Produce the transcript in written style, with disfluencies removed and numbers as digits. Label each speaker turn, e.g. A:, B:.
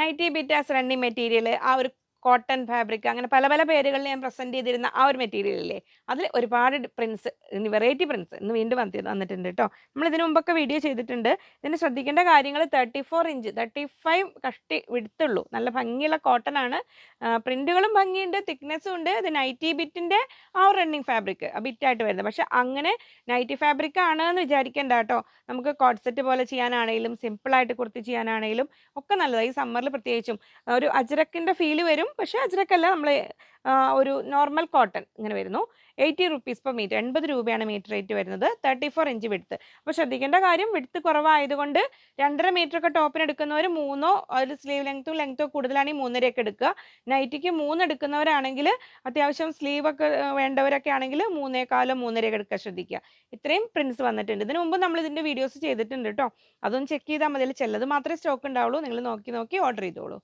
A: Nightie ബിറ്റാസ് running material ആ ഒരു cotton fabric അങ്ങനെ പല പല പേരുകളിൽ ഞാൻ പ്രസന്റ് ചെയ്തിരുന്ന ആ ഒരു മെറ്റീരിയൽ ഇല്ലേ അതിൽ ഒരുപാട് പ്രിന്റ്സ് വെറൈറ്റി പ്രിന്റ്സ് ഇന്ന് വീണ്ടും വന്നിട്ടുണ്ട് കേട്ടോ. നമ്മൾ ഇതിനു മുമ്പൊക്കെ വീഡിയോ ചെയ്തിട്ടുണ്ട്. ഇതിന് ശ്രദ്ധിക്കേണ്ട കാര്യങ്ങൾ 34 ഇഞ്ച് 35 കഷ്ടി വിടുത്തുള്ളൂ. നല്ല ഭംഗിയുള്ള കോട്ടൺ ആണ്. പ്രിന്റുകളും ഭംഗിയുണ്ട്, തിക്നെസ്സും ഉണ്ട്. ഇത് നൈറ്റി ബിറ്റിന്റെ ആ ഒരു റണ്ണിങ് ഫാബ്രിക് ബിറ്റായിട്ട് വരുന്നത്. പക്ഷെ അങ്ങനെ നൈറ്റി ഫാബ്രിക് ആണ് എന്ന് വിചാരിക്കേണ്ട കേട്ടോ. നമുക്ക് കോഡ് സെറ്റ് പോലെ ചെയ്യാനാണെങ്കിലും സിമ്പിളായിട്ട് കുർത്തി ചെയ്യാനാണെങ്കിലും ഒക്കെ നല്ലതാണ്. ഈ സമ്മറിൽ പ്രത്യേകിച്ചും ഒരു അജ്രക്കിന്റെ ഫീല് വരും. പക്ഷെ അജ്രക്കല്ല, നമ്മൾ ഒരു നോർമൽ കോട്ടൺ ഇങ്ങനെ വരുന്നു. 80 റുപ്പീസ് പെർ മീറ്റർ, 80 രൂപയാണ് മീറ്റർ റേറ്റ് വരുന്നത്. 34 ഇഞ്ച് വിഡ്ത്ത്. അപ്പോൾ ശ്രദ്ധിക്കേണ്ട കാര്യം വിഡ്ത്ത് കുറവായതുകൊണ്ട് 2.5 മീറ്റർ ഒക്കെ ടോപ്പിന് എടുക്കുന്നവർ 3 ഒരു സ്ലീവ് ലെങ്ത്തോ കൂടുതലാണെങ്കിൽ 3.5 ഒക്കെ എടുക്കുക. നൈറ്റിക്ക് 3 എടുക്കുന്നവരാണെങ്കിൽ അത്യാവശ്യം സ്ലീവ് ഒക്കെ വേണ്ടവരൊക്കെ ആണെങ്കിൽ 3.25 3.5 ഒക്കെ എടുക്കാൻ ശ്രദ്ധിക്കുക. ഇത്രയും പ്രിന്റ്സ് വന്നിട്ടുണ്ട്. ഇതിനു മുമ്പ് നമ്മൾ ഇതിന്റെ വീഡിയോസ് ചെയ്തിട്ടുണ്ട് കേട്ടോ. അതൊന്ന് ചെക്ക് ചെയ്താൽ മതി. ചിലത് മാത്രമേ സ്റ്റോക്ക് ഉണ്ടാവുള്ളൂ. നിങ്ങൾ നോക്കി ഓർഡർ ചെയ്തോളൂ.